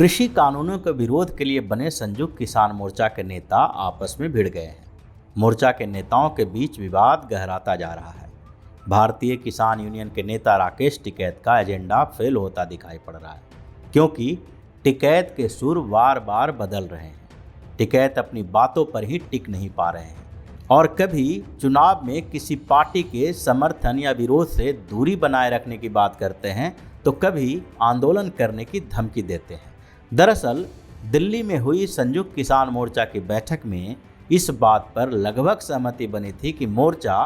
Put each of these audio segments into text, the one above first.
कृषि कानूनों के विरोध के लिए बने संयुक्त किसान मोर्चा के नेता आपस में भिड़ गए हैं। मोर्चा के नेताओं के बीच विवाद गहराता जा रहा है। भारतीय किसान यूनियन के नेता राकेश टिकैत का एजेंडा फेल होता दिखाई पड़ रहा है, क्योंकि टिकैत के सुर बार बार बदल रहे हैं। टिकैत अपनी बातों पर ही टिक नहीं पा रहे हैं और कभी चुनाव में किसी पार्टी के समर्थन या विरोध से दूरी बनाए रखने की बात करते हैं, तो कभी आंदोलन करने की धमकी देते हैं। दरअसल दिल्ली में हुई संयुक्त किसान मोर्चा की बैठक में इस बात पर लगभग सहमति बनी थी कि मोर्चा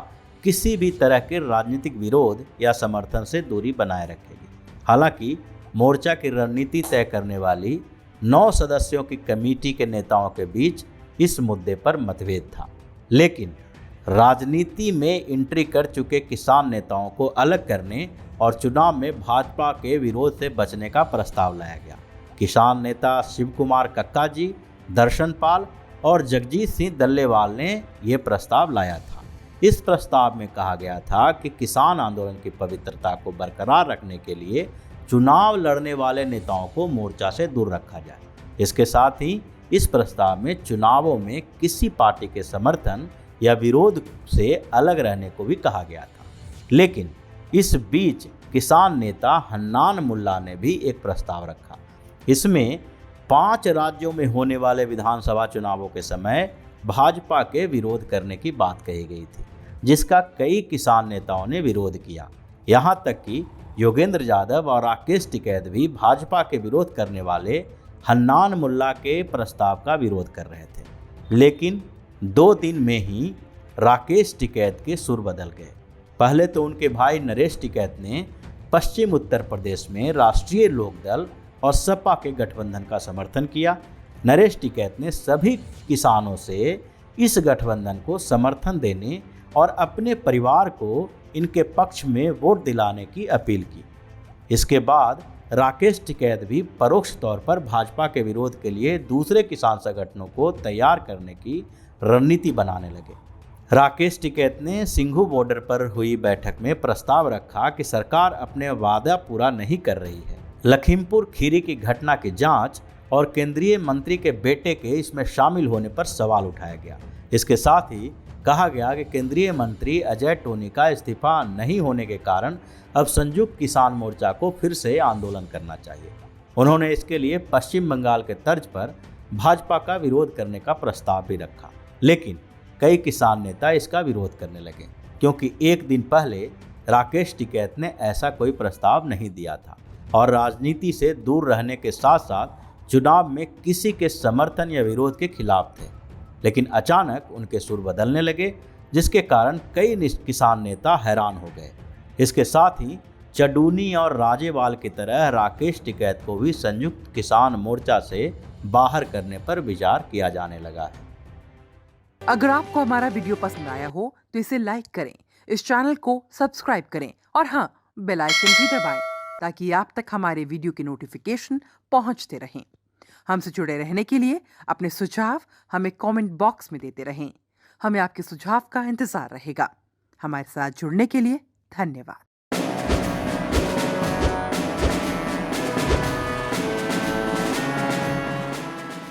किसी भी तरह के राजनीतिक विरोध या समर्थन से दूरी बनाए रखेगी। हालांकि मोर्चा की रणनीति तय करने वाली 9 सदस्यों की कमेटी के नेताओं के बीच इस मुद्दे पर मतभेद था, लेकिन राजनीति में एंट्री कर चुके किसान नेताओं को अलग करने और चुनाव में भाजपा के विरोध से बचने का प्रस्ताव लाया गया। किसान नेता शिव कुमार कक्का जी, दर्शन पाल और जगजीत सिंह दल्लेवाल ने यह प्रस्ताव लाया था। इस प्रस्ताव में कहा गया था कि किसान आंदोलन की पवित्रता को बरकरार रखने के लिए चुनाव लड़ने वाले नेताओं को मोर्चा से दूर रखा जाए। इसके साथ ही इस प्रस्ताव में चुनावों में किसी पार्टी के समर्थन या विरोध से अलग रहने को भी कहा गया था। लेकिन इस बीच किसान नेता हन्नान मुल्ला ने भी एक प्रस्ताव रखा। इसमें 5 राज्यों में होने वाले विधानसभा चुनावों के समय भाजपा के विरोध करने की बात कही गई थी, जिसका कई किसान नेताओं ने विरोध किया। यहाँ तक कि योगेंद्र यादव और राकेश टिकैत भी भाजपा के विरोध करने वाले हन्नान मुल्ला के प्रस्ताव का विरोध कर रहे थे। लेकिन 2 दिन में ही राकेश टिकैत के सुर बदल गए। पहले तो उनके भाई नरेश टिकैत ने पश्चिम उत्तर प्रदेश में राष्ट्रीय लोकदल और सपा के गठबंधन का समर्थन किया। नरेश टिकैत ने सभी किसानों से इस गठबंधन को समर्थन देने और अपने परिवार को इनके पक्ष में वोट दिलाने की अपील की। इसके बाद राकेश टिकैत भी परोक्ष तौर पर भाजपा के विरोध के लिए दूसरे किसान संगठनों को तैयार करने की रणनीति बनाने लगे। राकेश टिकैत ने सिंघू बॉर्डर पर हुई बैठक में प्रस्ताव रखा कि सरकार अपने वादा पूरा नहीं कर रही है। लखीमपुर खीरी की घटना की जांच और केंद्रीय मंत्री के बेटे के इसमें शामिल होने पर सवाल उठाया गया। इसके साथ ही कहा गया कि केंद्रीय मंत्री अजय टोनी का इस्तीफा नहीं होने के कारण अब संयुक्त किसान मोर्चा को फिर से आंदोलन करना चाहिए। उन्होंने इसके लिए पश्चिम बंगाल के तर्ज पर भाजपा का विरोध करने का प्रस्ताव भी रखा, लेकिन कई किसान नेता इसका विरोध करने लगे, क्योंकि एक दिन पहले राकेश टिकैत ने ऐसा कोई प्रस्ताव नहीं दिया था और राजनीति से दूर रहने के साथ साथ चुनाव में किसी के समर्थन या विरोध के खिलाफ थे। लेकिन अचानक उनके सुर बदलने लगे, जिसके कारण कई किसान नेता हैरान हो गए। इसके साथ ही चडूनी और राजेवाल की तरह राकेश टिकैत को भी संयुक्त किसान मोर्चा से बाहर करने पर विचार किया जाने लगा है। अगर आपको हमारा वीडियो पसंद आया हो तो इसे लाइक करें, इस चैनल को सब्सक्राइब करें और हाँ, बेल आइकन भी दबाएं ताकि आप तक हमारे वीडियो की नोटिफिकेशन पहुंचते रहें। हमसे जुड़े रहने के लिए अपने सुझाव हमें कमेंट बॉक्स में देते रहें। हमें आपके सुझाव का इंतजार रहेगा। हमारे साथ जुड़ने के लिए धन्यवाद।